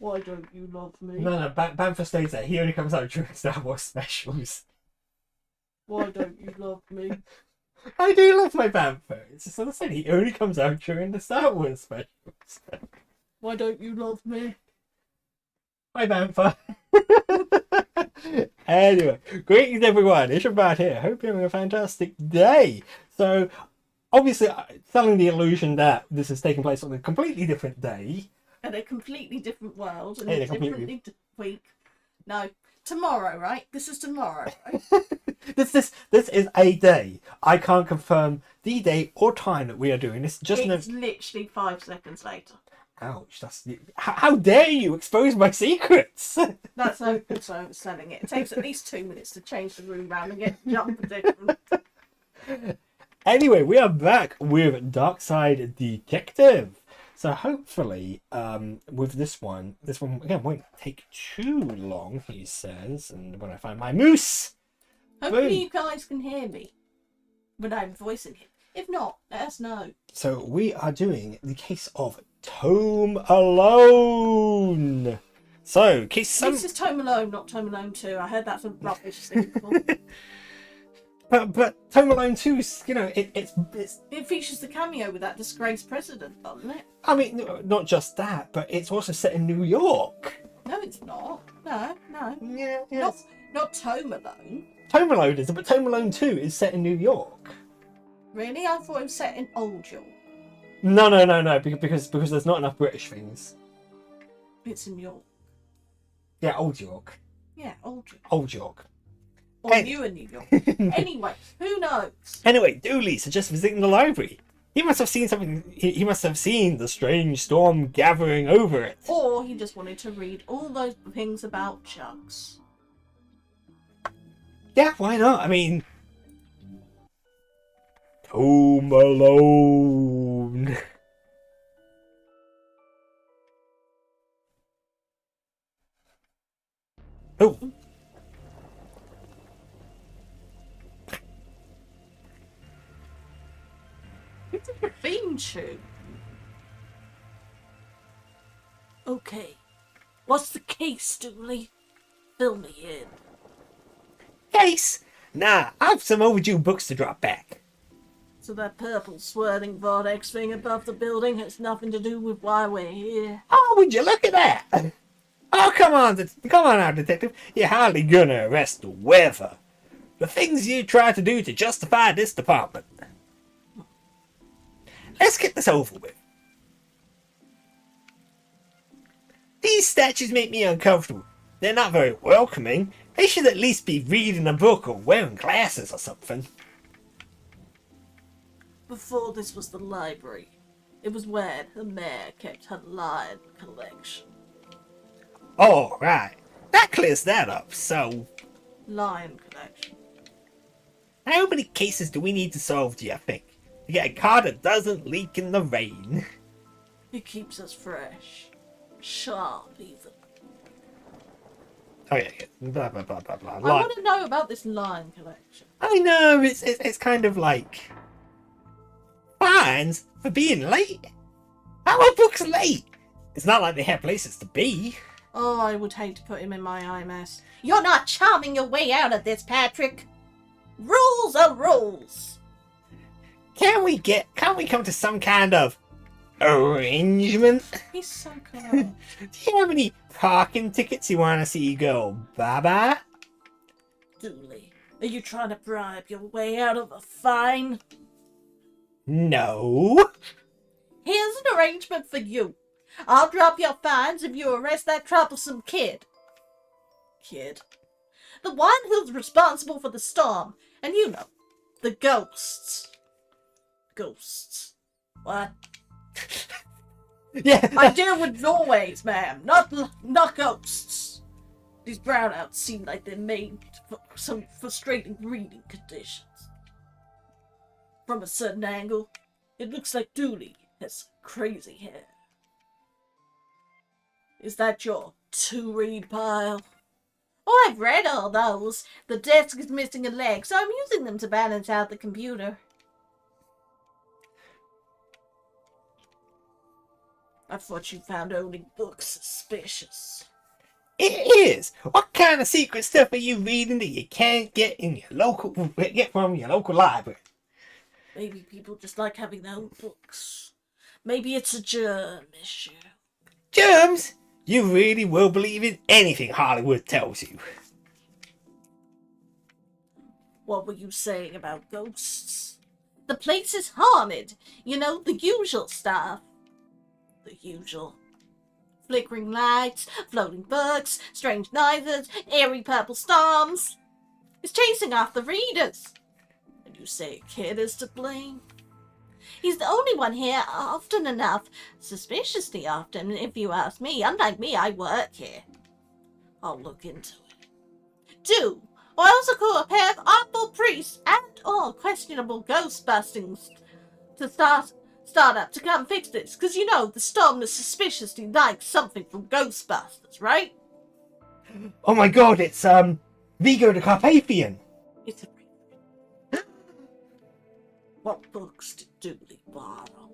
Why don't you love me? No, Bamford stays there. He only comes out during Star Wars specials. Why don't you love me? I do love my Bamford. It's just, as I said, he only comes out during the Star Wars specials. Why don't you love me? Hi, Bamford. Anyway, greetings everyone. It's your Brad here. Hope you're having a fantastic day. So, obviously, selling the illusion that this is taking place on a completely different day. In a completely different world, and In a a completely- different week. No, tomorrow, right? This is tomorrow, right? This is a day. I can't confirm the day or time that we are doing this. Just It's literally 5 seconds later. ouch! That's how dare you expose my secrets? That's overselling it. It takes at least 2 minutes to change the room round and get jump different. Anyway, we are back with Darkside Detective. So hopefully, with this one again won't take too long. He says, and when I find my moose. Hopefully Boom. you guys can hear me when I'm voicing it. If not, let us know. So we are doing the case of Tome Alone. So case This is Tome Alone, not Tome Alone 2. I heard that's a rubbish sequel. But Tome Alone 2 is, you know, it's. It features the cameo with that disgraced president, doesn't it? I mean, not just that, but it's also set in New York. No, it's not. No. Yeah. Not Tome Alone. Tome Alone is, but Tome Alone 2 is set in New York. Really? I thought it was set in Old York. No, because there's not enough British things. It's in York. Yeah, Old York. Yeah, Old York. Old York. Or you in New York. Anyway, who knows? Anyway, Dooley suggests visiting the library. He must have seen something. He must have seen the strange storm gathering over it. Or he just wanted to read all those things about Chucks. Yeah, why not? I mean, Home Alone. Oh. It's a theme tune. Okay. What's the case, Dooley? Fill me in. Case? Nah, I've some overdue books to drop back. So that purple swirling vortex thing above the building has nothing to do with why we're here. Oh, would you look at that? Oh, come on now, detective. You're hardly gonna arrest the weather. The things you try to do to justify this department. Let's get this over with. These statues make me uncomfortable. They're not very welcoming. They should at least be reading a book or wearing glasses or something. Before this was the library. It was where the mayor kept her lion collection. Oh, right. That clears that up, so... Lion collection. How many cases do we need to solve, do you think? To get a car that doesn't leak in the rain? It keeps us fresh. Sharp, even. Oh, yeah. Blah, blah, blah, blah, blah. I want to know about this lion collection. I know, it's kind of like... Fines for being late? How are books late? It's not like they have places to be. Oh, I would hate to put him in my IMS. You're not charming your way out of this, Patrick. Rules are rules. Can we come to some kind of arrangement? He's so cool. Do you have any parking tickets you want to see go bye-bye? Dooley, are you trying to bribe your way out of a fine? No. Here's an arrangement for you. I'll drop your fines if you arrest that troublesome kid. The one who's responsible for the storm. And you know, the ghosts. Ghosts. What? Yeah. I deal with Norways, ma'am, not ghosts. These brownouts seem like they're made for some frustrating reading conditions. From a certain angle, it looks like Dooley has crazy hair. Is that your to-read pile? Oh, I've read all those. The desk is missing a leg, so I'm using them to balance out the computer. I thought you found owning books suspicious. It is. What kind of secret stuff are you reading that you can't get from your local library? Maybe people just like having their own books. Maybe it's a germ issue. Germs? You really will believe in anything Hollywood tells you. What were you saying about ghosts? The place is haunted. You know, the usual stuff. The usual. Flickering lights, floating books, strange noises, airy purple storms. It's chasing off the readers. And you say a kid is to blame? He's the only one here often enough. Suspiciously often, if you ask me. Unlike me, I work here. I'll look into it. Do. I also call a pair of awful priests and or questionable ghost bustings to start up to come fix this. Because you know, the storm is suspiciously like something from Ghostbusters, right? Oh my god, it's Vigo the Carpathian. It's a... What books did Dooley borrow?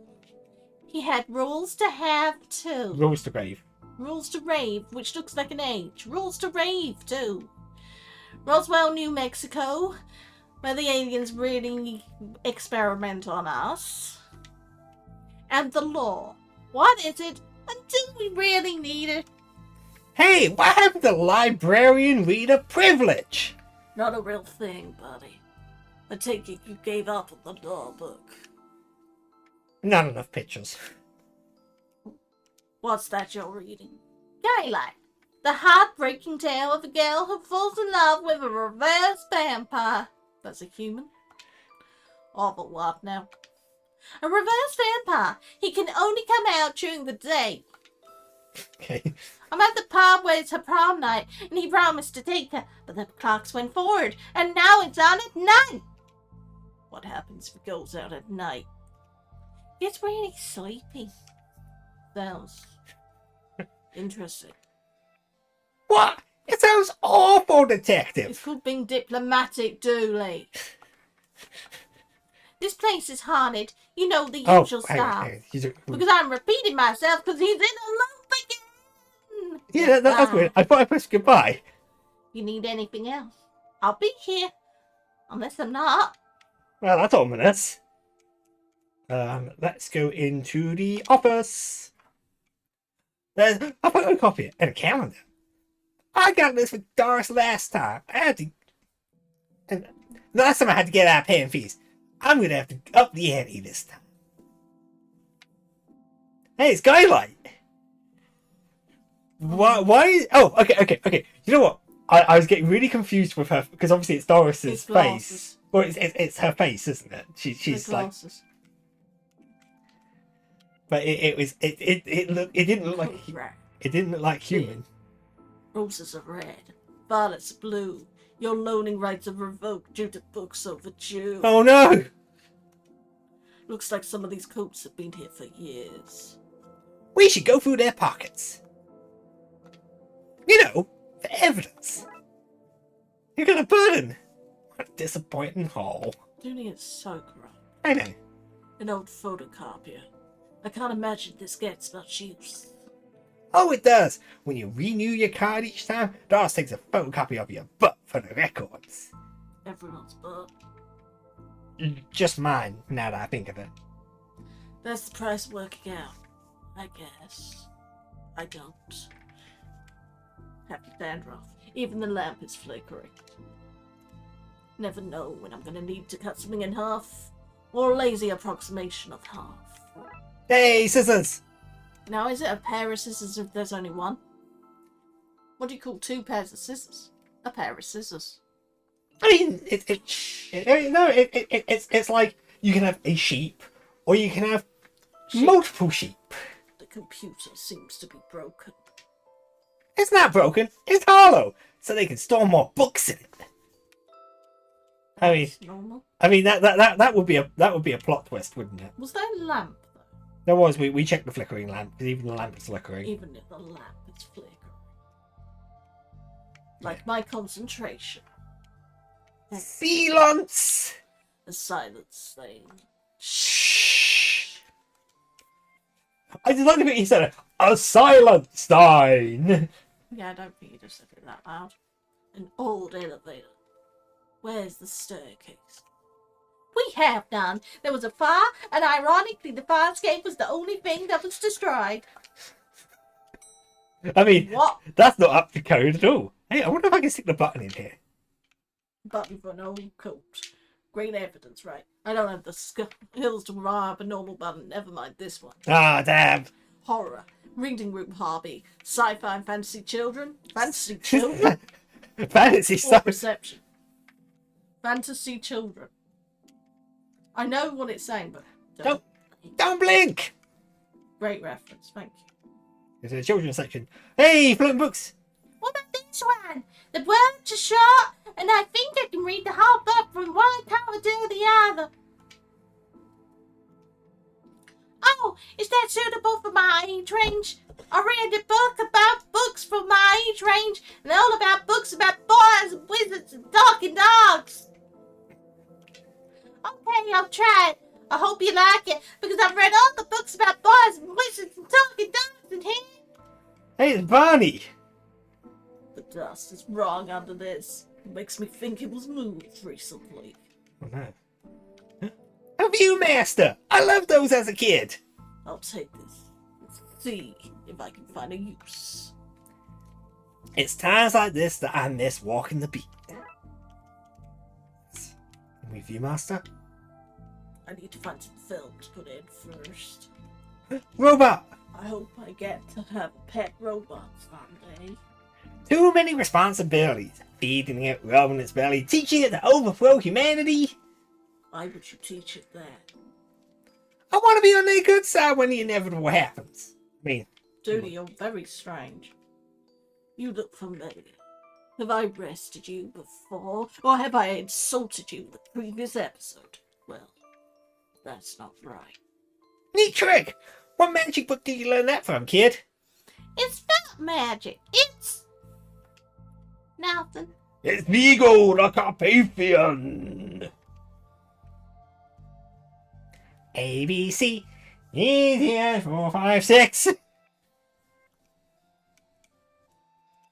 He had Rules to Have, too. Rules to Grave. Rules to Rave, which looks like an age. Rules to Rave, too. Roswell, New Mexico, where the aliens really experiment on us. And the law. What is it? And do we really need it? Hey, what happened to librarian reader privilege? Not a real thing, buddy. I take it you gave up on the law book. Not enough pictures. What's that you're reading? Skylight. The heartbreaking tale of a girl who falls in love with a reverse vampire. That's a human? Awful lot now. A reverse vampire. He can only come out during the day. Okay. I'm at the pub where it's her prom night, and he promised to take her, but the clocks went forward, and now it's on at night. What happens if it goes out at night? It's really sleepy. Sounds interesting. What? It sounds awful, detective. It's called being diplomatic, Dooley. This place is haunted. You know, the usual stuff. Because I'm repeating myself because he's in a lump again. Yeah, that's weird. I thought I pressed goodbye. You need anything else? I'll be here. Unless I'm not. Well, that's ominous. Let's go into the office. There's a photocopy and a calendar. I got this for Doris last time. And the last time I had to get out paying fees. I'm gonna have to up the ante this time. Hey, Skylight. Why? Oh, okay. You know what? I was getting really confused with her because obviously it's Doris's face. Well, it's her face, isn't it? She's like. But it didn't look like it didn't look like human. Roses are red, violets are blue. Your loaning rights are revoked due to books overdue. Oh no! Looks like some of these coats have been here for years. We should go through their pockets. You know, for evidence. You got a burden. What a disappointing haul. Dooley is so corrupt. I know. An old photocopier. I can't imagine this gets much use. Oh, it does. When you renew your card each time, Doris takes a photocopy of your butt for the records. Everyone's butt. Just mine, now that I think of it. That's the price of working out, I guess. I don't. Happy dandruff. Even the lamp is flickering. Never know when I'm gonna need to cut something in half, or a lazy approximation of half. Hey, scissors! Now, is it a pair of scissors if there's only one? What do you call 2 pairs of scissors? A pair of scissors. I mean, it's like you can have a sheep, or you can have multiple sheep. The computer seems to be broken. It's not broken. It's hollow, so they can store more books in it. Normal. I mean that would be a plot twist, wouldn't it? Was there a lamp though? There was. We checked the flickering lamp because even the lamp is flickering. Even if the lamp is flickering, like my concentration. Silence. The silence thing. Shh. I just like the bit he said, a silent sign. Yeah, I don't think you just said it that loud. An old elevator. Where's the staircase? We have none. There was a fire, and ironically, the fire escape was the only thing that was destroyed. I mean, What? that's not up to code at all. Hey, I wonder if I can stick the button in here. Button for an old coat. Great evidence, right? I don't have the skills to wire up a normal button. Never mind this one. Ah, damn. Horror. Reading room hobby. Sci-fi and fantasy children. Fantasy children? Fantasy Or stuff. perception. Fantasy children. I know what it's saying, but Don't blink. great reference, thank you. It's in the children's section. Hey, floating books. What about this one? The words are short, and I think I can read the whole book from one cover to the other. Oh, is that suitable for my age range? I read a book about books for my age range, and all about books about boys and wizards and talking dogs. Okay, I'll try it. I hope you like it, because I've read all the books about boys and wizards and talking dogs in here. Hey, it's Barney. The dust is wrong under this. It makes me think it was moved recently. Oh no. A Viewmaster. I loved those as a kid. I'll take this. Let's see if I can find a use. It's times like this that I miss walking the beat. Can we Viewmaster? I need to find some film to put in first. Robot. I hope I get to have a pet robot someday. Too many responsibilities. Feeding it, rubbing its belly, teaching it to overthrow humanity. Why would you teach it that? I want to be on their good side when the inevitable happens. I mean, Dooley, you're very strange. You look familiar. Have I rested you before? Or have I insulted you in the previous episode? Well, that's not right. neat trick. What magic book did you learn that from, kid? It's not magic. It's... nothing. It's Vigo the Carpathian. A, B, C, E, D, 4, 5, 6.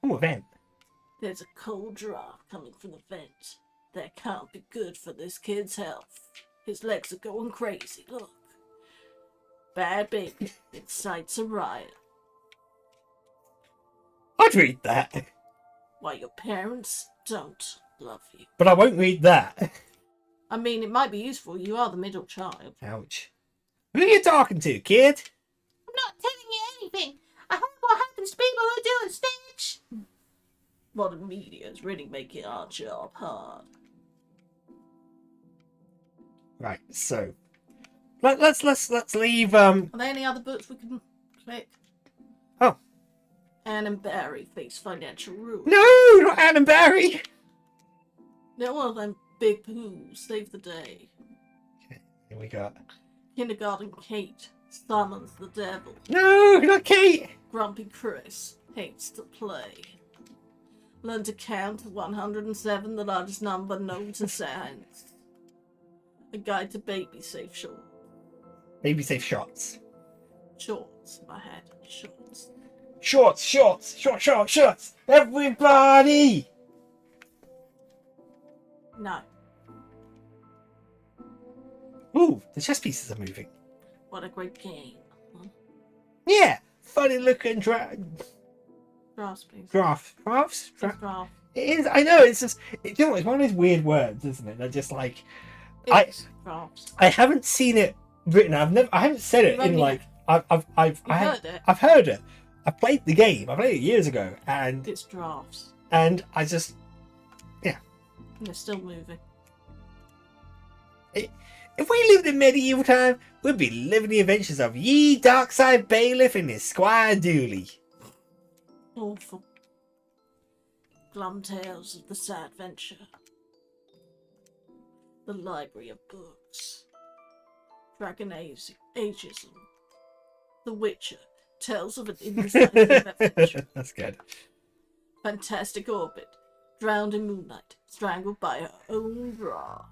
Oh, a vent. There's a cold draft coming from the vent. That can't be good for this kid's health. His legs are going crazy, look. Bad baby, incites a riot. I'd read that. Why your parents don't love you. But I won't read that. I mean, it might be useful. You are the middle child. Ouch. Who are you talking to, kid? I'm not telling you anything. I heard what happens to people who do a snitch. Modern media is really making our job hard. Right, so let's leave. Are there any other books we can click? Oh. Anne and Barry face financial ruin. No, not Anne and Barry. They're one of them big poos. Save the day. Okay, here we got. Kindergarten Kate summons the devil. No, not Kate. Grumpy Chris hates to play. Learn to count 107, the largest number known to science. A guide to baby safe shorts. Baby safe shots. Shorts, I had shorts. Shorts. Everybody. No. Ooh, the chess pieces are moving. What a great game. Huh? Yeah, funny looking Drafts, please. Drafts. Draft. It is. I know. It's just. You know, it's one of those weird words, isn't it? They're just like. It's drafts. I haven't seen it written. I haven't said it in like. I've heard it. I played the game. I played it years ago, and It's drafts. I just. And they're still moving. If we lived in medieval time, we'd be living the adventures of ye Darkside Bailiff and his Squire Dooley. Awful. Glum tales of the sad venture. The library of books. Dragon Ageism. The Witcher. Tales of an indecisive adventure. That's good. Fantastic Orbit. Drowned in moonlight. Strangled by her own bra.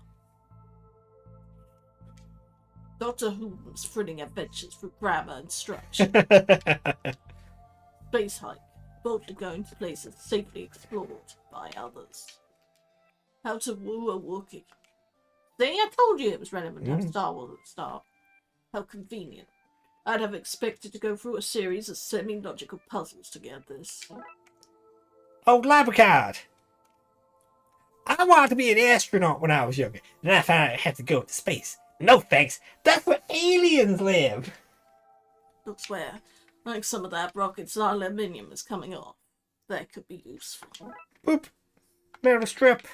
Doctor Who's thrilling adventures through grammar instruction. Space hike. Boldly going to places safely explored by others. How to woo a Wookiee. See, I told you it was relevant to have Star Wars at the start. How convenient. I'd have expected to go through a series of semi-logical puzzles to get this. Old Labrador. I wanted to be an astronaut when I was younger, and then I found out I had to go to space. No thanks. That's where aliens live. Looks where, like some of that rocket's aluminium is coming off. That could be useful. Boop. Metal strip.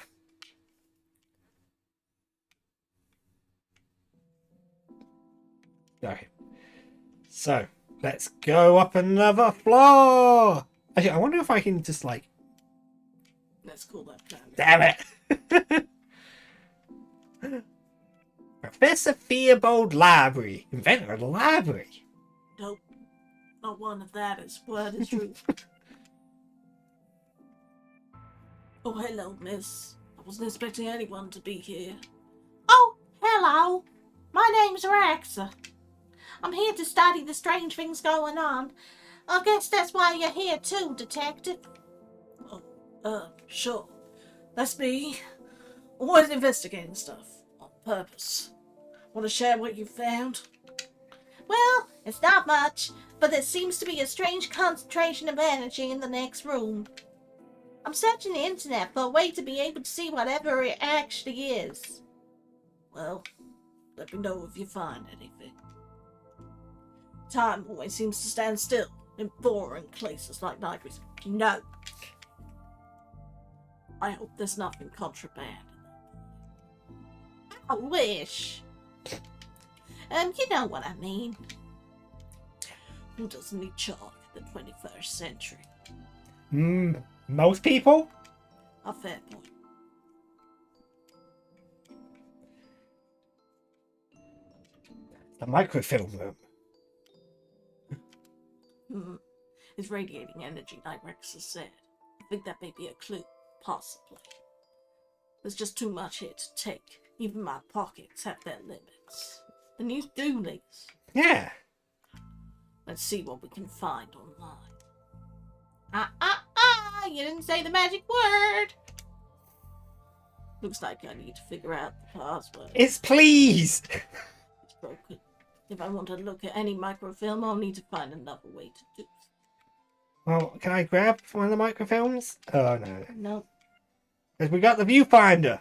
Okay. So, let's go up another floor. Actually, I wonder if I can just like... Let's call that plan. Damn it. Professor Theobald Library, inventor of the library. Nope. Not one of that is word is true. Oh, hello, miss. I wasn't expecting anyone to be here. Oh, hello. My name's Rex. I'm here to study the strange things going on. I guess that's why you're here too, detective. Oh, sure. That's me. Always investigating stuff. On purpose. Want to share what you found? Well, it's not much, but there seems to be a strange concentration of energy in the next room. I'm searching the internet for a way to be able to see whatever it actually is. Well, let me know if you find anything. Time always seems to stand still in boring places like libraries. No. I hope there's nothing contraband. I wish. You know what I mean. Who doesn't need chalk in the 21st century? Most people? A fair point. The microfilm room. It's radiating energy, like Rex has said. I think that may be a clue, possibly. There's just too much here to take. Even my pockets have their limits. The new Dooley's. Yeah. Let's see what we can find online. You didn't say the magic word! Looks like I need to figure out the password. It's please! It's broken. If I want to look at any microfilm, I'll need to find another way to do it. Well, can I grab one of the microfilms? Oh, no. No. Because we got the viewfinder.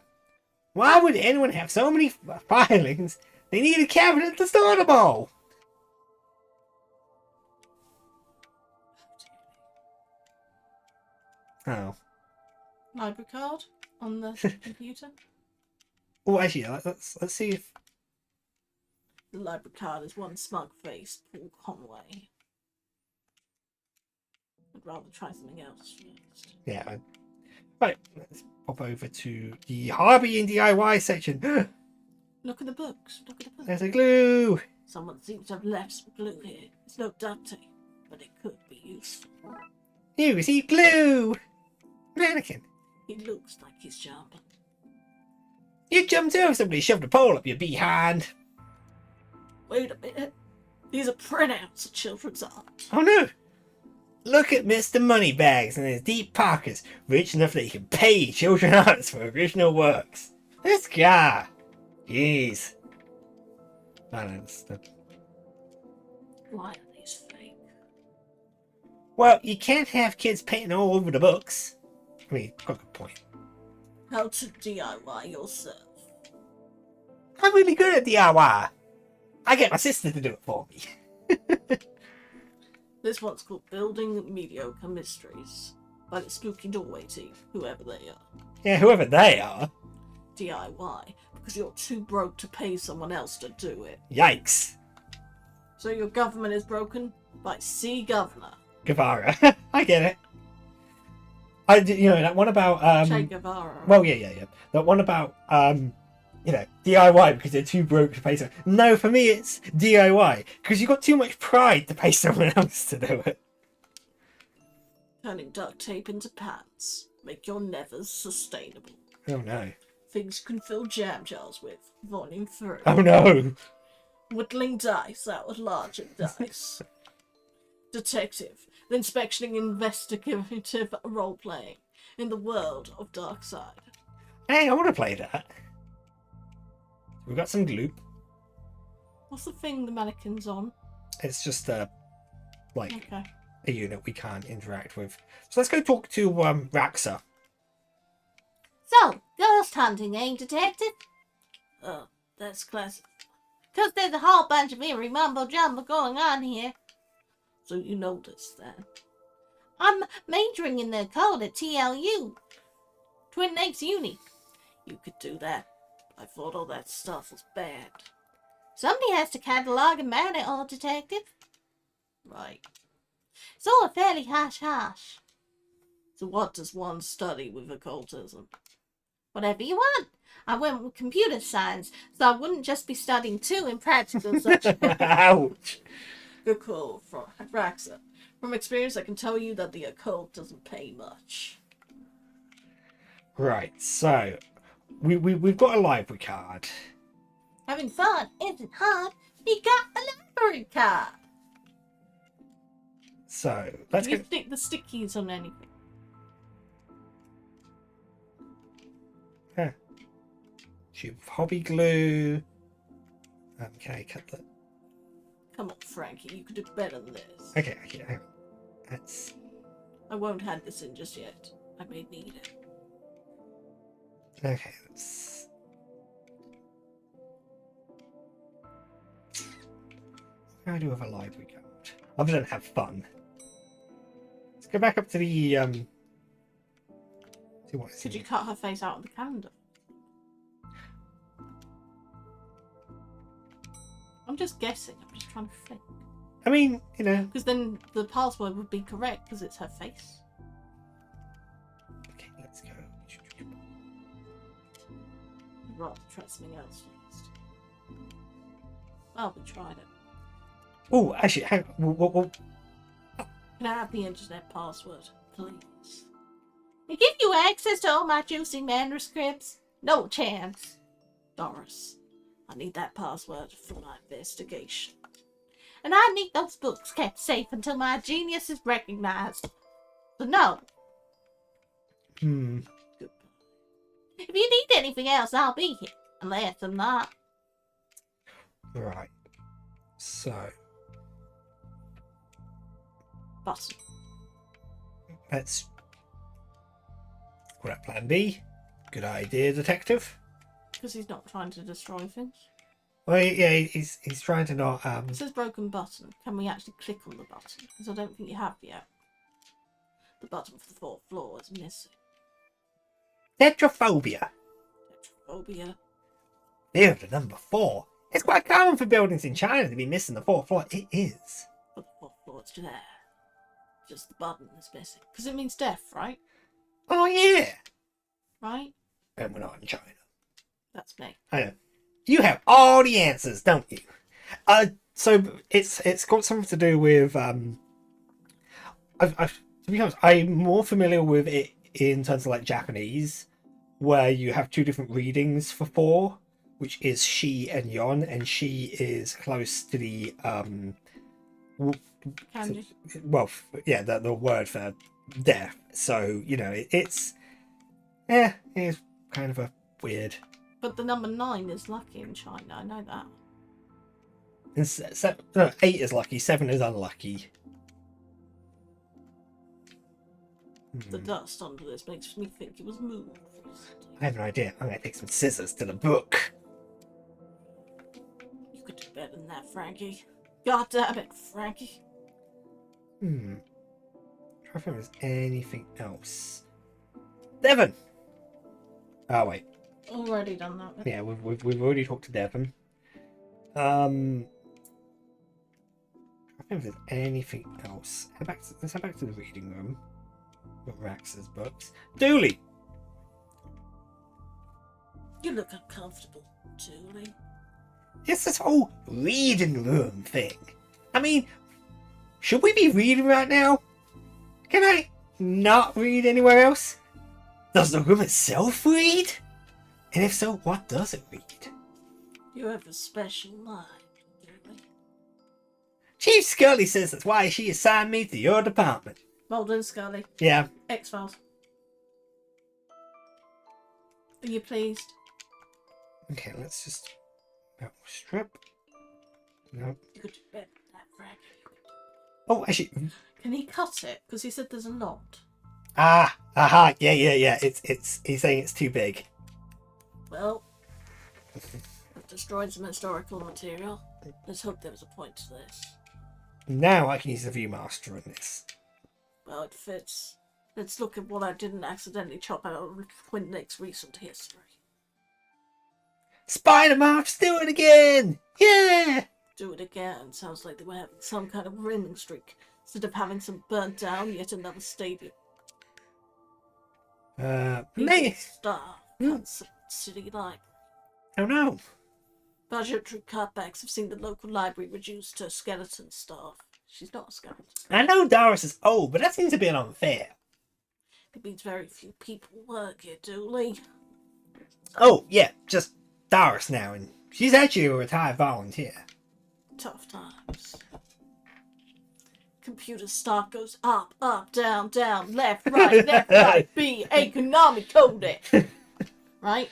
Why would anyone have so many filings? They need a cabinet to store them all. Oh. Library card on the computer. Oh, actually, let's see if... The library card is one smug-faced Paul Conway. I'd rather try something else first. Yeah. Right, let's pop over to the hobby and DIY section. Look at the books. Look at the books. There's a glue. Someone seems to have left some glue here. It's no duct tape, but it could be useful. You see glue. Mannequin. He looks like he's jumping. You jumped too if somebody shoved a pole up your behind. Wait a minute. These are printouts of children's art. Oh no. Look at Mr. Moneybags and his deep pockets, rich enough that he can pay children artists for original works. This guy. Jeez. I don't understand. Why are these fake? Well, you can't have kids painting all over the books. I mean, got a good point. How to DIY yourself. I'm really good at DIY. I get my sister to do it for me. This one's called Building Mediocre Mysteries by the Spooky Doorway team, whoever they are. Yeah, whoever they are. DIY, because you're too broke to pay someone else to do it. Yikes. So your government is broken? By C. Governor. Guevara. I get it. You know, that one about... Che Guevara. Well, yeah. That one about, you know, DIY because they're too broke to pay someone. No, for me it's DIY because you've got too much pride to pay someone else to do it. Turning duct tape into pants. Make your nevers sustainable. Oh no. Things you can fill jam jars with. Volume 3. Oh no. Whittling dice out with larger dice. Detective. The inspectioning investigative role-playing in the world of Darkside. Hey, I want to play that. We've got some glue. What's the thing the mannequin's on? It's just like Okay. a unit we can't interact with. So let's go talk to Raxa. So, ghost hunting, eh, detective? Oh, that's classic. 'Cause there's a whole bunch of eerie mumbo-jumbo going on here. So you noticed then. I'm majoring in the occult at TLU. Twin Lakes Uni. You could do that. I thought all that stuff was bad. Somebody has to catalog and man it all, detective. Right. It's all fairly hush-hush. So what does one study with occultism? Whatever you want. I went with computer science, so I wouldn't just be studying too impractical such. Ouch. Good call from Raxa. From experience, I can tell you that the occult doesn't pay much. Right, so we've got a library card. Having fun isn't hard. You got a library card. So let's Do you go. stick the stickies on anything? Tube of hobby glue. Can I cut that? Come on, Frankie, you could do better than this. Okay, hang on. That's I won't hand this in just yet. I may need it. okay. That's what can I do with a library card? Other than have fun. Let's go back up to the see what it's Could in. you cut her face out on the calendar? I'm just guessing. I'm just trying to think. I mean, you know. Because then the password would be correct because it's her face. Okay, let's go. I'd rather try something else first. Well, we tried it. Oh, actually, hang on. Well, Can I have the internet password, please? I give you access to all my juicy manuscripts. No chance. Doris, I need that password for my investigation. And I need those books kept safe until my genius is recognized. So no. Goodbye. If you need anything else, I'll be here. Unless I'm not. right. So Button. let's call that Plan B. Good idea, detective. Because he's not trying to destroy things. Well, yeah, he's trying to not It says broken button. Can we actually click on the button? Because I don't think you have yet. The button for the fourth floor is missing. tetraphobia. Tetraphobia. Fear of the number 4. It's quite common for buildings in China to be missing the 4th floor. It is. But the fourth floor is there. Just the button is missing. Because it means death, right? Oh yeah. Right? And we're not in China. That's me. I know. You have all the answers, don't you? So it's got something to do with to be honest, I'm more familiar with it in terms of like Japanese, where you have 2 different readings for 4, which is she and yon, and she is close to the Kanji. well, yeah, the word for death. So you know, it's kind of a weird. But the number 9 is lucky in China. I know that. And 8 is lucky, 7 is unlucky. The dust under this makes me think it was moved. I have an idea. I'm going to take some scissors to the book. You could do better than that, Frankie. God damn it, Frankie. Try to think if there's anything else. Devon! Oh, wait. Already done that. Yeah, we've already talked to Devon. I think if there's anything else. Let's head back to the reading room. Got Rax's books. Dooley! You look uncomfortable, Dooley. It's this whole reading room thing. I mean, should we be reading right now? Can I not read anywhere else? Does the room itself read? And if so, what does it read? You have a special mind, Chief Scully says that's why she assigned me to your department. Mulder Scully. Yeah. X-Files. Are you pleased? Okay, let's just... strip. No. You could do better than that, Frank. Oh, actually... Can he cut it? Because he said there's a lot. Aha, yeah. He's saying it's too big. Well, I've destroyed some historical material. Let's hope there was a point to this. Now I can use the Viewmaster on this. Well, it fits. Let's look at what I didn't accidentally chop out of Quinnick's recent history. Spider-Marks, do it again! Yeah! Do it again. Sounds like they were having some kind of winning streak, instead of having some burnt down yet another stadium. Me? Staff. Cuts at City Library. Oh no. Budgetary cutbacks have seen the local library reduced to skeleton staff. She's not a skeleton. I know Doris is old, but that seems a bit unfair. It means very few people work here, Dooley. Oh, yeah, just Doris now, and she's actually a retired volunteer. Tough times. Computer stock goes up, down, left, right, B, economic coding. Right?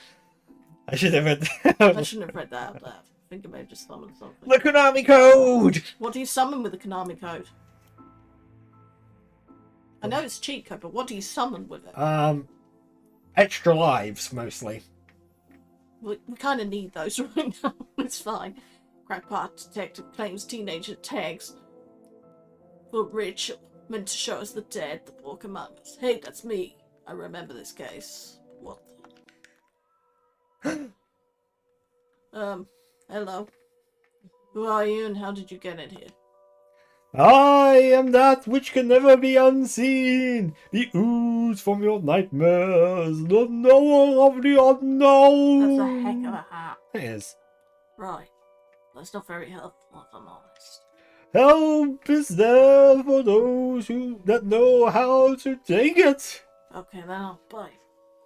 I should have read I shouldn't have read that out loud. I think I may have just summoned something. the Konami code! What do you summon with the Konami code? I know it's cheat code, but what do you summon with it? Extra lives, mostly. We kind of need those right now. It's fine. Crackpot detective claims teenager tags for ritual meant to show us the dead, the walk among us. Hey, that's me. I remember this case. What the... hello. Who are you and how did you get in here? I am that which can never be unseen, the ooze from your nightmares, the knower of the unknown. That's a heck of a hat. It is. Right. That's not very helpful, if I'm honest. Help is there for those that know how to take it. Okay, then I'll bite.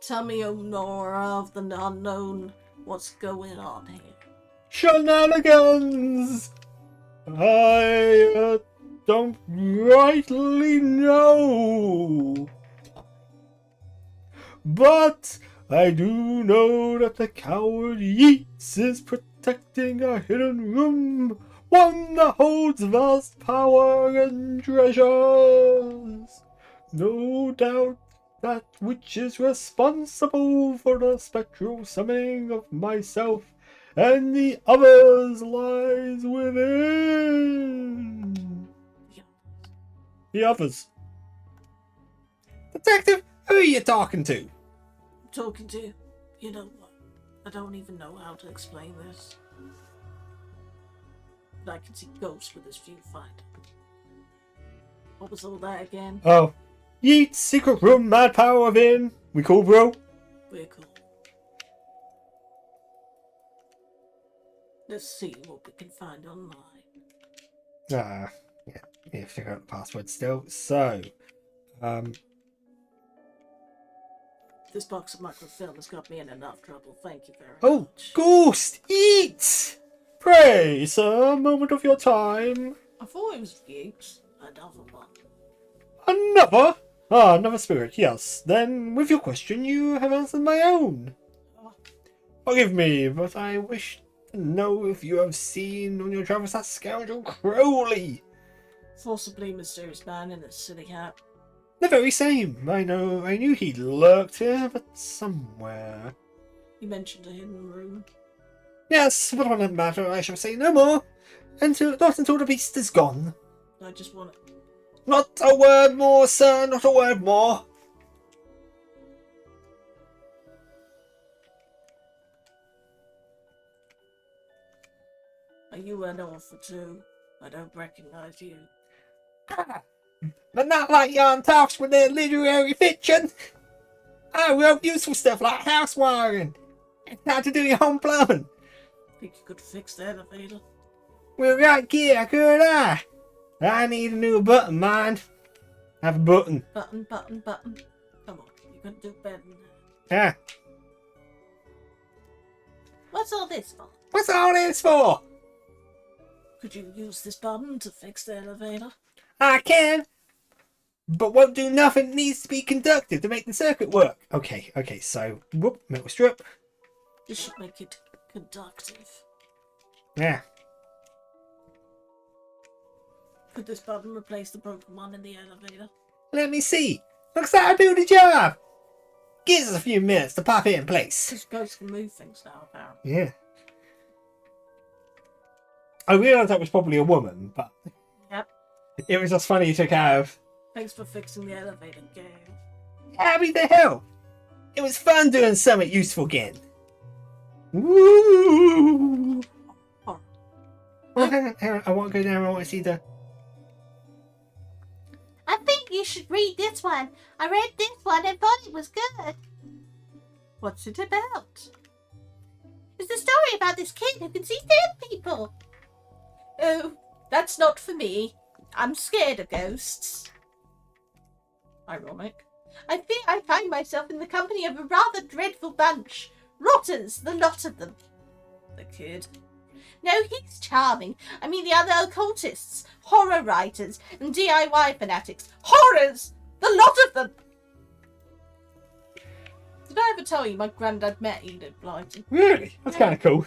Tell me, O Nora of the unknown, what's going on here? Shenanigans! I don't rightly know. But I do know that the coward Yeats is protecting a hidden room, one that holds vast power and treasures. No doubt that which is responsible for the spectral summoning of myself and the others lies within. The others. Detective, who are you talking to? I'm talking to... You know what? I don't even know how to explain this. But I can see ghosts with this viewfinder. What was all that again? Oh. Yeats, secret room, mad power within. We cool, bro? We're cool. Let's see what we can find online. Yeah, figure out the password still. So, This box of microfilm has got me in enough trouble. Thank you very oh, much. ghost, eat! Pray, sir, moment of your time. I thought it was Yeats. Another one. Another? Ah, another spirit, yes. Then, with your question, you have answered my own. Forgive me, but I wish to know if you have seen on your travels that scoundrel Crowley. Forcibly mysterious man in a silly hat. The very same. I knew he lurked here, but somewhere. You mentioned a hidden room. Yes, but on that matter I shall say no more. Not until the beast is gone. I just want it. Not a word more, sir, not a word more. Are you an author too? I don't recognize you. But not like yarn talks with their literary fiction. I wrote useful stuff like house wiring and how to do your home plumbing. Think you could fix the elevator? Well, right here, could I? I need a new button, mind. Have a button. Button. Come on, you can do better than that. Yeah. What's all this for? What's all this for? Could you use this button to fix the elevator? I can, but won't do nothing that needs to be conducted to make the circuit work. Okay, so, whoop, metal strip. This should make it conductive. Yeah. Could this button replace the broken one in the elevator? Let me see. Looks like I do the job. Gives us a few minutes to pop it in place. Because ghosts can move things now, apparently. Yeah. I realised that was probably a woman, but Yep. it was just funny you took out of. Thanks for fixing the elevator, Gale. Happy the hell. It was fun doing something useful again. Woo! Oh. Oh, hang on. I want to go down. I want to see the. I think you should read this one. I read this one and thought it was good. What's it about? It's the story about this kid who can see dead people. Oh, that's not for me. I'm scared of ghosts. Ironic. I fear I find myself in the company of a rather dreadful bunch. Rotters, the lot of them. The kid. No, he's charming. I mean the other occultists, horror writers, and DIY fanatics. Horrors! The lot of them! Did I ever tell you my granddad met Enid Blyton? Really? That's kind of cool.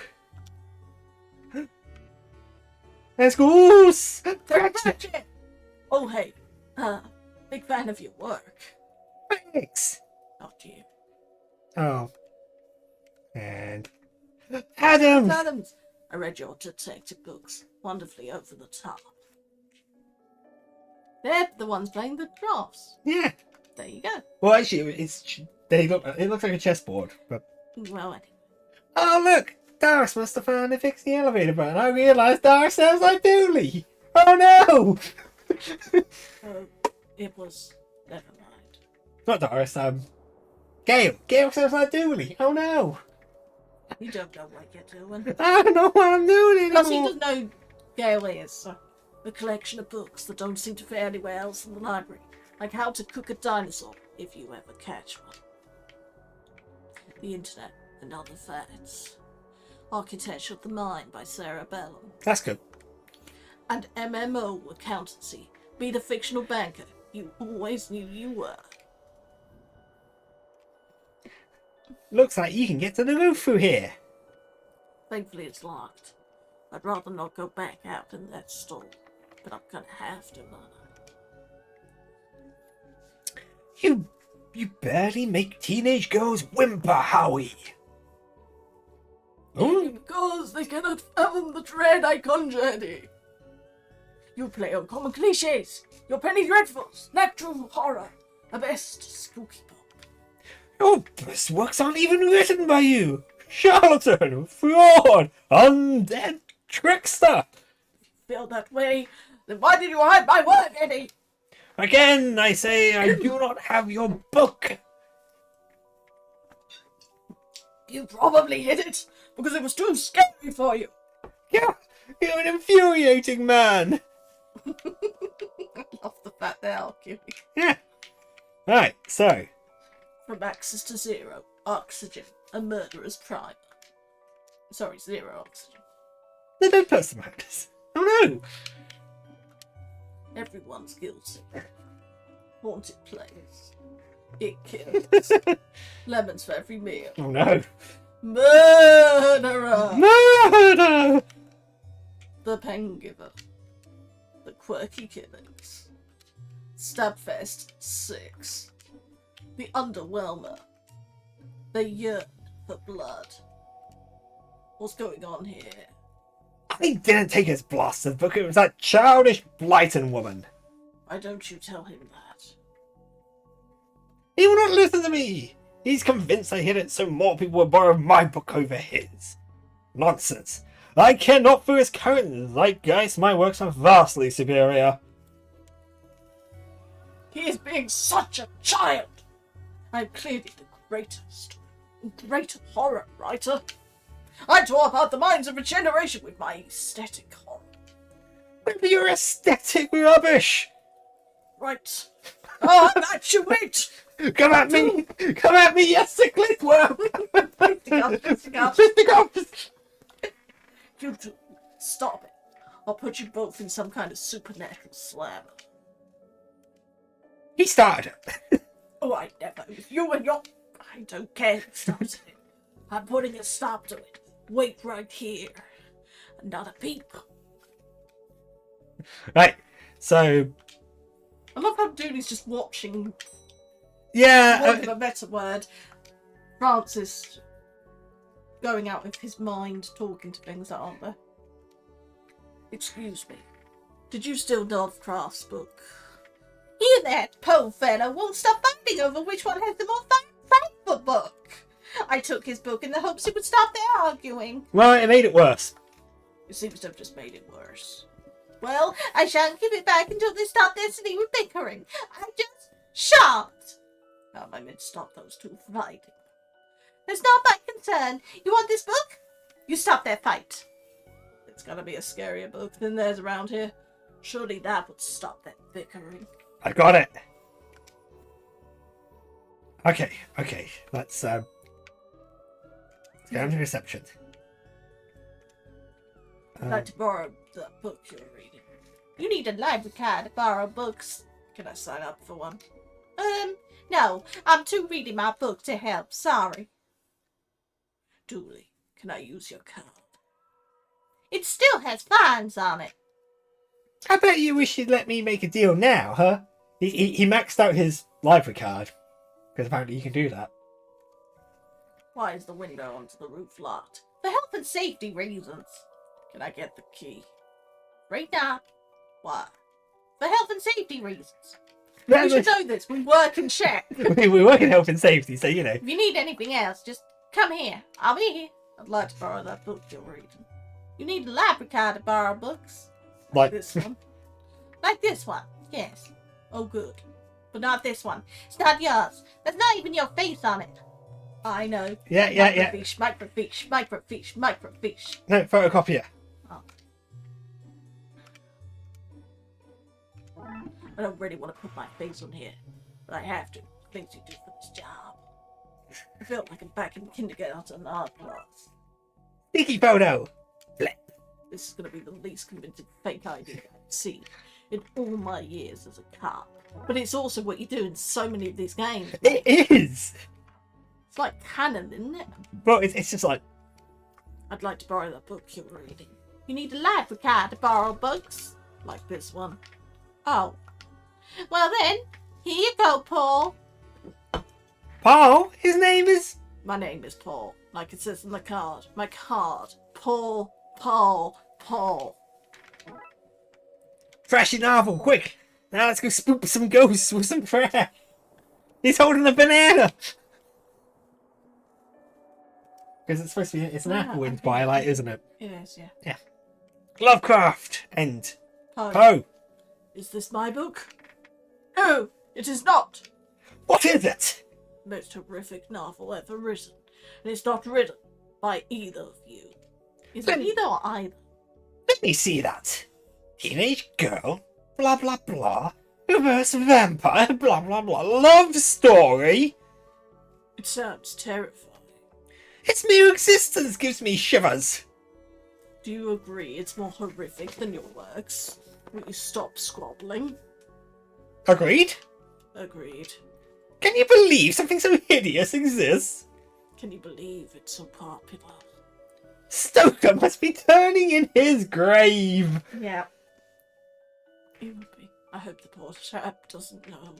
Let's go. Oh, hey. Big fan of your work. Thanks. Not you. Oh. And Adam. Adams. I read your detective books. Wonderfully over the top. They're the ones playing the drafts. Yeah. There you go. Well, actually, it looks like a chessboard. But Well, anyway. oh look, Doris must have finally fixed the elevator button. I realised Doris sounds like Dooley. Oh no! It was... Never mind. Not Doris. Gale. Gale sounds like Dooley. Oh no! You don't know what you're doing. I don't know what I'm doing Plus, he anymore. doesn't know Gale is. So a collection of books that don't seem to fit anywhere else in the library. Like How to Cook a Dinosaur, if you ever catch one. The Internet and Other Facts. Architecture of the Mind by Sarah Bellum. That's good. And MMO Accountancy. Be the fictional banker you always knew you were. Looks like you can get to the roof through here. Thankfully it's locked. I'd rather not go back out in that stall. But I'm gonna have to, aren't I? You barely make teenage girls whimper, Howie. Oh, Because they cannot fathom the dread I conjure thee. You play on common cliches, your penny dreadfuls, natural horror, the best spooky pop. your best works aren't even written by you. Charlatan, fraud, undead trickster. Feel that way? Then why did you hide my work, Eddie? Again, I say I do not have your book. You probably hid it because it was too scary for you. Yeah, you're an infuriating man. I love the fact they're arguing. Yeah. Right, so. From Axis to Zero, oxygen, a murderer's primer. Sorry, zero oxygen. No, don't post them out. Oh no. Everyone's guilty. Haunted place. It kills. Lemons for every meal. Oh no. Murderer! Murder! The pen giver. The quirky killings. Stabfest 6. The underwhelmer. They yearn for blood. What's going on here? I didn't take his blasted book. It was that childish Blyton woman. Why don't you tell him that? He will not listen to me. He's convinced I hid it so more people will borrow my book over his. Nonsense. I care not for his current zeitgeist. My works are vastly superior. He is being such a child! I'm clearly the greatest horror writer. I tore apart the minds of a generation with my aesthetic horror. With your aesthetic rubbish. Right. Oh, I'm at you, wait! Come at me! Come at me, yes, the clipworm! Fisting up. Fisting up! You two, stop it. I'll put you both in some kind of supernatural slam. He started it. Oh, I never. It was you and your. I don't care who started it. I'm putting a stop to it. Wait right here. Not a peep. Right. So I love how Dooley's just watching. yeah, Want of a better word. Francis going out of his mind, talking to things that aren't there. Excuse me. Did you steal Lovecraft's book? He and that Poe fellow won't stop fighting over which one has the more faithful book. I took his book in the hopes he would stop their arguing. well, it made it worse. It seems to have just made it worse. Well, I shan't give it back until they stop their silly bickering. I just shan't. How am I meant to stop those two fighting? That's not my concern. You want this book? You stop their fight. It's gotta be a scarier book than theirs around here. Surely that would stop that bickering. I got it. Okay. Let's go into reception. I'd like to borrow the book you're reading. You need a library card to borrow books. Can I sign up for one? No. I'm too reading my book to help. Sorry. Dooley, can I use your card? It still has fines on it. I bet you wish you'd let me make a deal now, huh? He maxed out his library card because apparently you can do that. Why is the window onto the roof locked? For health and safety reasons. Can I get the key? Right now. Why? For health and safety reasons. We should know this. We work and share. We work in health and safety, so you know. If you need anything else, just come here. I'll be here. I'd like to borrow that book you're reading. You need a library card to borrow books. Like This one. Like this one. Yes. Oh, good. But not this one. It's not yours. There's not even your face on it. I know. Yeah. Microfiche. No, photocopier. Oh. I don't really want to put my face on here, but I have to. Things you do for this job. I feel like I'm back in kindergarten art class. Sticky photo. This is going to be the least convincing fake idea I've seen in all my years as a cop. But it's also what you do in so many of these games. It is. It's like canon, isn't it? Well, it's just like. I'd like to borrow that book you're reading. You need a library card to borrow books? Like this one. Oh. Well then, here you go, Paul. Paul? His name is. My name is Paul, like it says on the card. My card. Paul. Trashy novel, quick! Now let's go spook some ghosts with some trash. He's holding a banana. Because it's supposed to be. It's an apple in Twilight, isn't it? It is, yeah. Yeah. Lovecraft and Poe. Poe. Is this my book? No, it is not. What is it? Most horrific novel ever written, and it's not written by either of you. Is it either or either? Let me see that. Teenage girl, blah blah blah, reverse vampire, blah blah blah, love story. It sounds terrifying. Its mere existence gives me shivers. Do you agree it's more horrific than your works? Will you stop squabbling? Agreed? Agreed. Can you believe something so hideous exists? Can you believe it's so popular? Stoker must be turning in his grave. Yeah. It would be. I hope the poor chap doesn't know.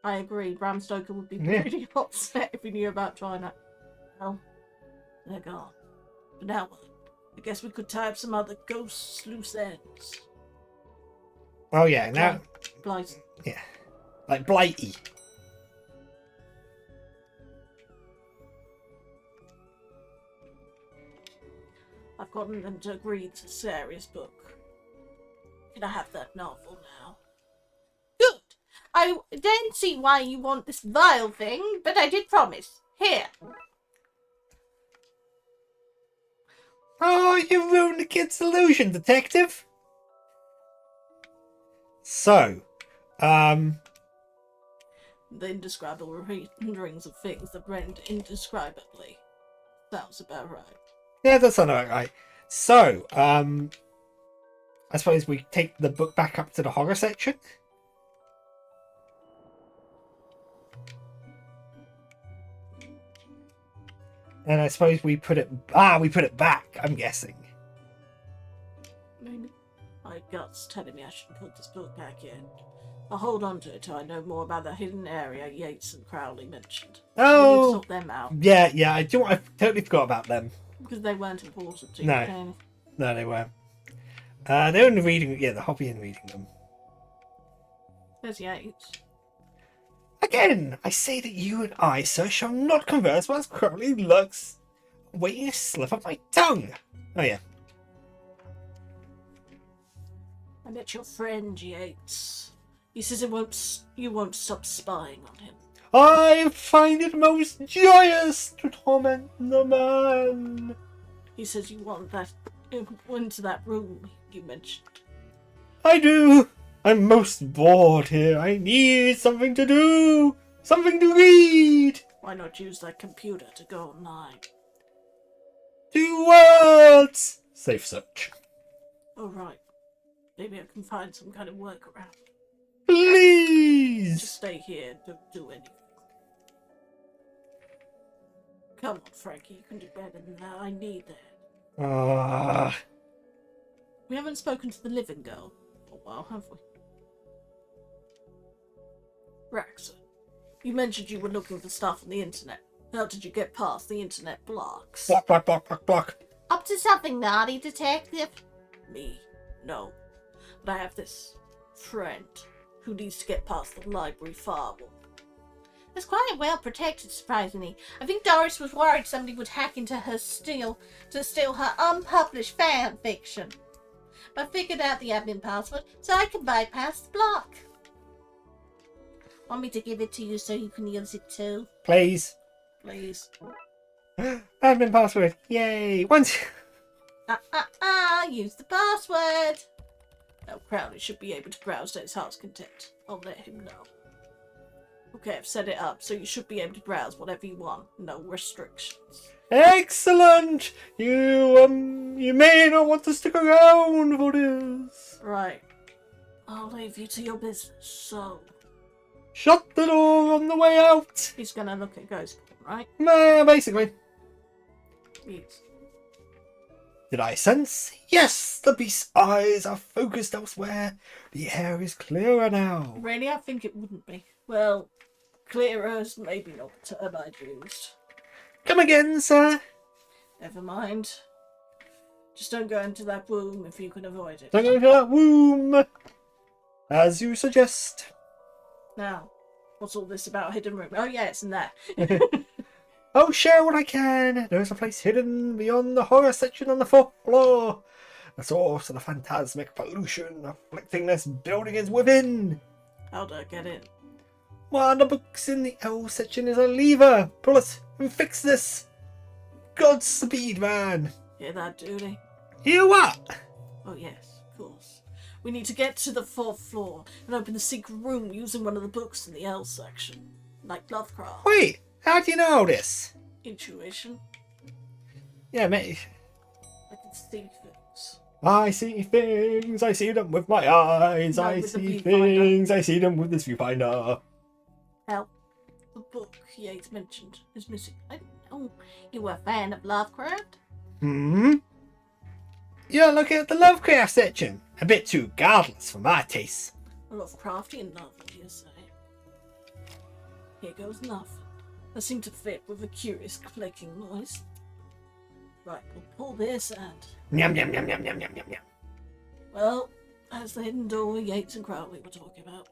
I agree. Bram Stoker would be pretty upset if he knew about China. Well, they're gone. But now what? I guess we could tie up some other ghosts' loose ends. Oh yeah, now. Blight. Yeah. Like Blighty. I've gotten them to agree to Sarah's book. Can I have that novel now? Good! I don't see why you want this vile thing, but I did promise. Here. Oh, you ruined the kid's illusion, detective. So, The indescribable renderings of things that rend indescribably. Sounds about right. yeah, that sounds about right. So, I suppose we take the book back up to the horror section. And I suppose we put it back, I'm guessing. Maybe. My gut's telling me I should put this book back in. I'll hold on to it till I know more about the hidden area Yates and Crowley mentioned. We need to Oh, sort them out. yeah, I totally forgot about them. Because they weren't important to you. No. Okay? No, they weren't. They're in reading, the hobby in reading them. There's Yates. Again, I say that you and I, sir, shall not converse whilst Crowley lurks, waiting to slip up my tongue. Oh, yeah. I met your friend Yates. He says you won't stop spying on him. I find it most joyous to torment the man. He says you want that into that room you mentioned. I do. I'm most bored here. I need something to do. Something to read. Why not use that computer to go online? Do what? Safe search. Oh, right. Maybe I can find some kind of workaround. Please. Just stay here and don't do anything. Come on, Frankie. You can do better than that. I need that. We haven't spoken to the living girl for a while, have we? Raxa, you mentioned you were looking for stuff on the internet. How did you get past the internet blocks? Block, block, block, block, block. Up to something naughty, detective? Me? No. But I have this friend who needs to get past the library firewall. It's quite well protected, surprisingly. I think Doris was worried somebody would hack into her to steal her unpublished fan fiction. But I figured out the admin password so I can bypass the block. Want me to give it to you so you can use it too? Please. Please. Admin password. Yay. Once. Use the password. Now Crowley should be able to browse to his heart's content. I'll let him know. Okay, I've set it up, so you should be able to browse whatever you want. No restrictions. Excellent. You may not want to stick around for this. Right. I'll leave you to your business, so... Shut the door on the way out. He's gonna look at Ghost, right? Basically. Yes. Did I sense? Yes, the beast's eyes are focused elsewhere. The air is clearer now. Really, I think it wouldn't be. Well, clearer is maybe not the term I'd used. Come again, sir. Never mind. Just don't go into that room if you can avoid it. Don't go into that womb. As you suggest. Now, what's all this about hidden room? Oh yeah, it's in there. I'll share what I can. There is a place hidden beyond the horror section on the 4th floor. The source of the phantasmic pollution afflicting this building is within. How'd I get in? One of the books in the L section is a lever. Pull it and fix this. Godspeed, man. Hear that, Dooley? Hear what? Oh yes, of course. We need to get to the 4th floor and open the secret room using one of the books in the L section. Like Lovecraft. Wait, how do you know all this? Intuition. Yeah, mate. I can see things. I see things. I see them with my eyes. No, I with the see viewfinder. things. I see them with this viewfinder. Help. The book Yates mentioned is missing. I didn't know you were a fan of Lovecraft. You're looking at the Lovecraft section. A bit too godless for my taste. A Lovecraftian novel, you say? Here goes nothing. That seemed to fit with a curious clicking noise. Right, we'll pull this and... Yum, yum, yum, yum, yum, yum, yum, yum. Well, that's the hidden door Yates and Crowley were talking about.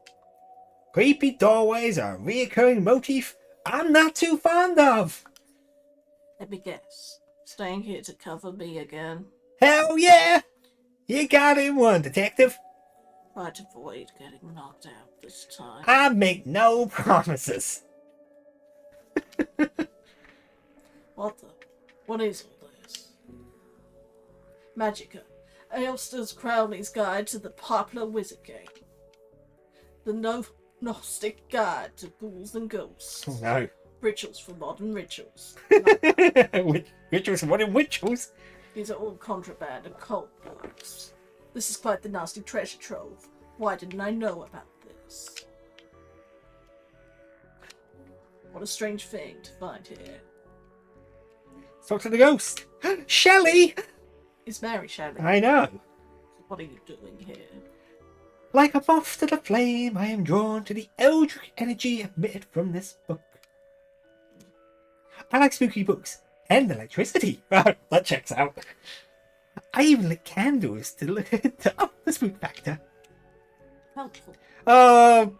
Creepy doorways are a reoccurring motif I'm not too fond of. Let me guess. Staying here to cover me again. Hell yeah! You got in one, detective. Try to avoid getting knocked out this time. I make no promises. What is all this? Magica. Ailster's Crowley's Guide to the Popular Wizard Game. The Gnostic Guide to Ghouls and Ghosts. Oh, no. Rituals for Modern Rituals. Rituals for modern rituals? These are all contraband and cult books. This is quite the nasty treasure trove. Why didn't I know about this? What a strange thing to find here. Talk to the ghost. Shelley! It's Mary Shelley. I know. What are you doing here? Like a moth to the flame, I am drawn to the eldritch energy emitted from this book. I like spooky books and electricity. That checks out. I even lit candles to up the spook factor. Helpful. Oh,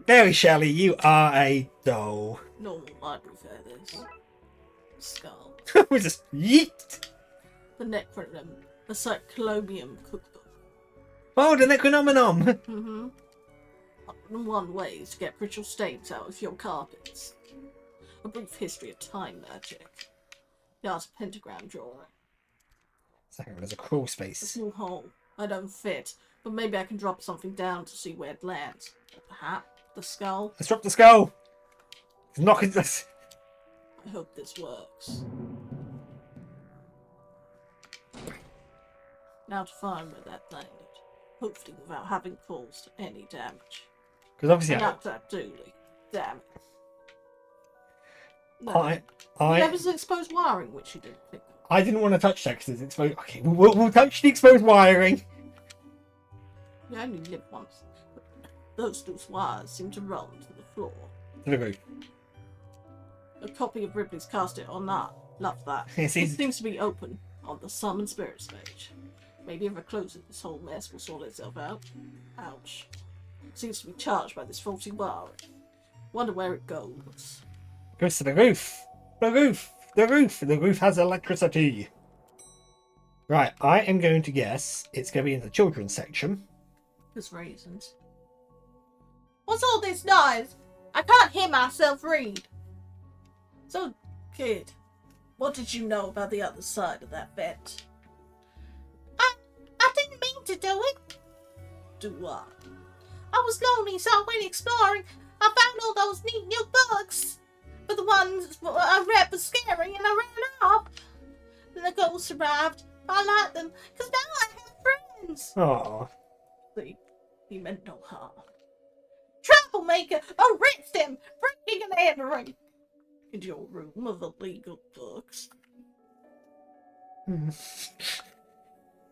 Mary Shelley, you are a doll. Normal library fare, this. Skull. We just yeet. The Necronym. The Cyclobium cookbook. Oh, the Necronominom. Mm-hmm. One way is to get ritual stains out of your carpets. A brief history of time magic. The art of pentagram drawing. Second, there's a crawl A space. small hole. I don't fit, but maybe I can drop something down to see where it lands. Or perhaps the skull. Let's drop the skull. It's knocking this. I hope this works. Now to find where that landed. Hopefully without having caused any damage. Because obviously, And up that Dooley. Damn it. No. I There was exposed wiring which you didn't pick up. I didn't want to touch that because it's exposed. Okay, we'll touch the exposed wiring. You only live once. But those loose wires seem to run to the floor. To the roof. A copy of Ripley's Cast It or Not. Love that. Yes, It seems to be open on the Summon Spirits page. Maybe if I close it, this whole mess will sort itself out. Ouch. Seems to be charged by this faulty wiring. Wonder where it goes. Goes to the roof. The roof. The roof. The roof has electricity. Right, I am going to guess it's going to be in the children's section. There's reasons. What's all this noise? I can't hear myself read. So, kid, what did you know about the other side of that vent? I didn't mean to do it. Do what? I was lonely, so I went exploring. I found all those neat new books. But the ones I read were scary and I ran off. Then the ghosts arrived. I liked them, because now I have friends. Oh, He meant no harm. Troublemaker! Arrest him! Breaking and entering! In your room of illegal books.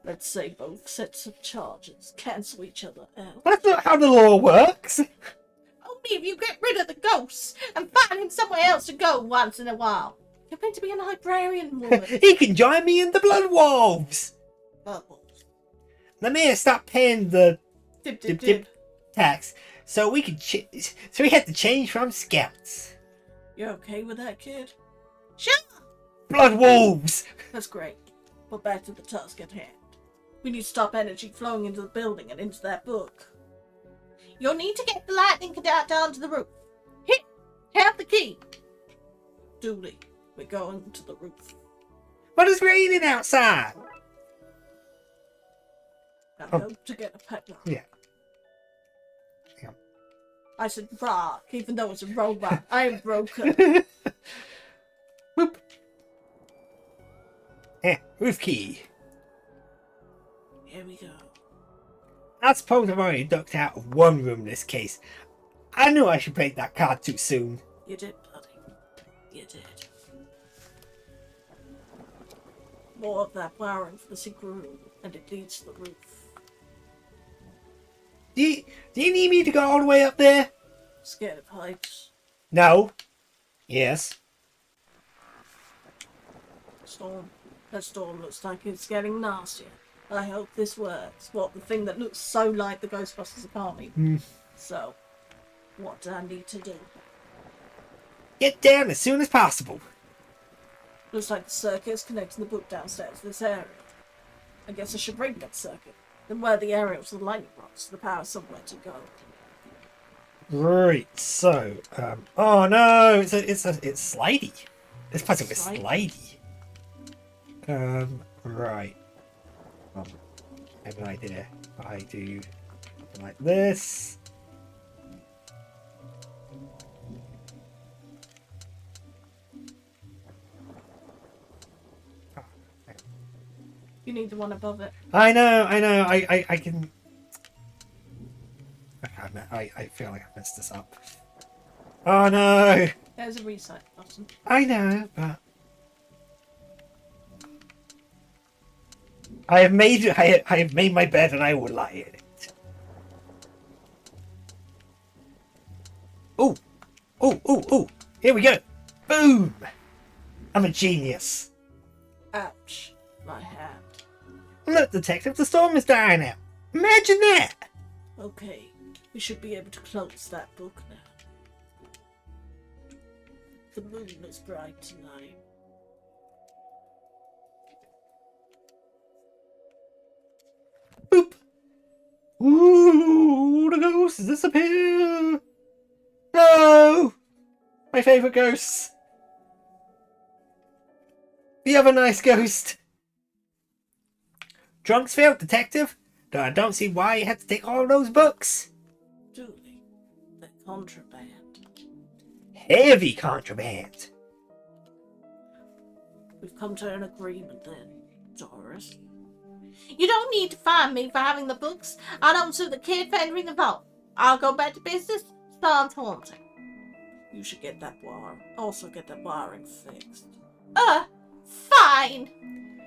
Let's say both sets of charges cancel each other out. that's not how the law works. Only if you get rid of the ghosts and find him somewhere else to go once in a while. You're meant to be a librarian, woman. He can join me in the Blood Wolves. Bubbles. The mayor stopped paying the Dip, dip, dip, dip. tax, so we could. So we had to change from scouts. You okay with that, kid? Sure! Blood Wolves. That's great. But back to the task at hand. We need to stop energy flowing into the building and into that book. You'll need to get the lightning cadet down to the roof. Here, have the key. Dooley, we're going to the roof. But it's raining outside. Now Oh. go to get a padlock. Yeah. I said rock, even though it's a robot. I am broken. Whoop. Roof key. Here we go. I suppose I've already ducked out of one room in this case. I knew I should break that card too soon. You did, buddy. You did. More of that wiring for the secret room, and it leads to the roof. Do you need me to go all the way up there? Scared of heights. No. Yes. Storm. That storm looks like it's getting nastier. I hope this works. What, the thing that looks so like the Ghostbusters apartment? So, what do I need to do? Get down as soon as possible. Looks like the circuit is connecting the book downstairs to this area. I guess I should break that circuit. Then where the area to the lightning rods, the power somewhere to go. Right, so, oh no, it's slidey. This puzzle is slidey. Right. I have an idea. I do something like this. You need the one above it. I know. I can. I feel like I messed this up. Oh no! There's a reset button. I know, but I have made my bed and I will lie in it. Oh! Here we go! Boom! I'm a genius. Ouch. My hand. Look, Detective, the storm is dying out. Imagine that! Okay. We should be able to close that book now. The moon is bright tonight. Boop! Ooh, the ghosts disappear! No! My favourite ghosts! The other nice ghost! Drunksville, Detective? Though I don't see why you had to take all those books. Dooley, the contraband. Heavy contraband. We've come to an agreement then, Doris. You don't need to fine me for having the books. I don't sue the kid for entering the vault. I'll go back to business, start haunting. You should get that wire. Also get that wiring fixed. Fine.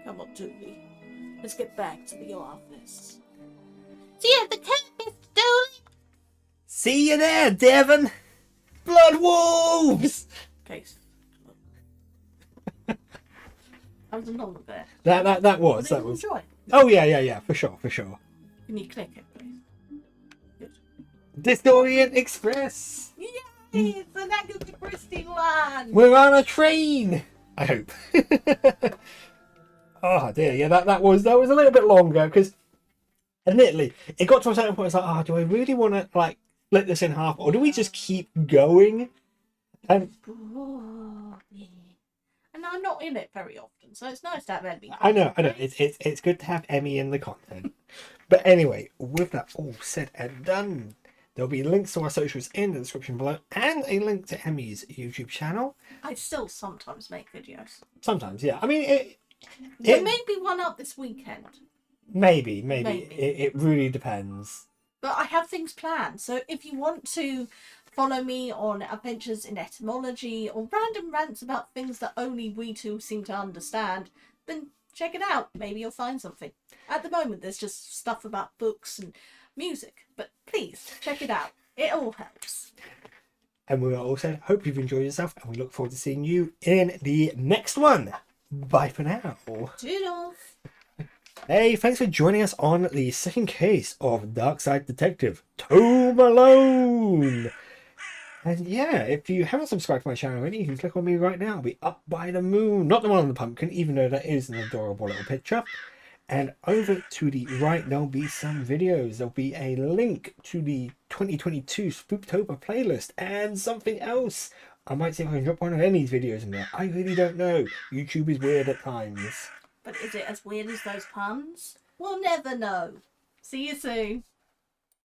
Come on, Dooley. Let's get back to the office. See you at the camp, Mr. Dooley. See you there, Devon. Blood wolves. Case. I was along with that. That was. Enjoy. Oh yeah, for sure. Can you click it, please? Good. Distorient Express. Yay! It's an Agatha Christie one. We're on a train. I hope. Oh dear, yeah, that was a little bit longer because, admittedly, it got to a certain point. It's like, do I really want to like split this in half, or do we just keep going? And I'm not in it very often, so it's nice to have Emmy. I know. It's good to have Emmy in the content. But anyway, with that all said and done, there'll be links to our socials in the description below, and a link to Emmy's YouTube channel. I still sometimes make videos. Sometimes, yeah. I mean, There may be one up this weekend. Maybe. It really depends. But I have things planned, so if you want to follow me on adventures in etymology or random rants about things that only we two seem to understand, then check it out. Maybe you'll find something. At the moment, there's just stuff about books and music, but please check it out. It all helps. And we also hope you've enjoyed yourself, and we look forward to seeing you in the next one. Bye for now. Toodles. Hey, thanks for joining us on the second case of Darkside Detective, Home Alone. And yeah, if you haven't subscribed to my channel already, you can click on me right now. I'll be up by the moon. Not the one on the pumpkin, even though that is an adorable little picture. And over to the right, there'll be some videos. There'll be a link to the 2022 Spooktober playlist and something else. I might see if I can drop one of Emmy's videos in there. I really don't know. YouTube is weird at times. But is it as weird as those puns? We'll never know. See you soon.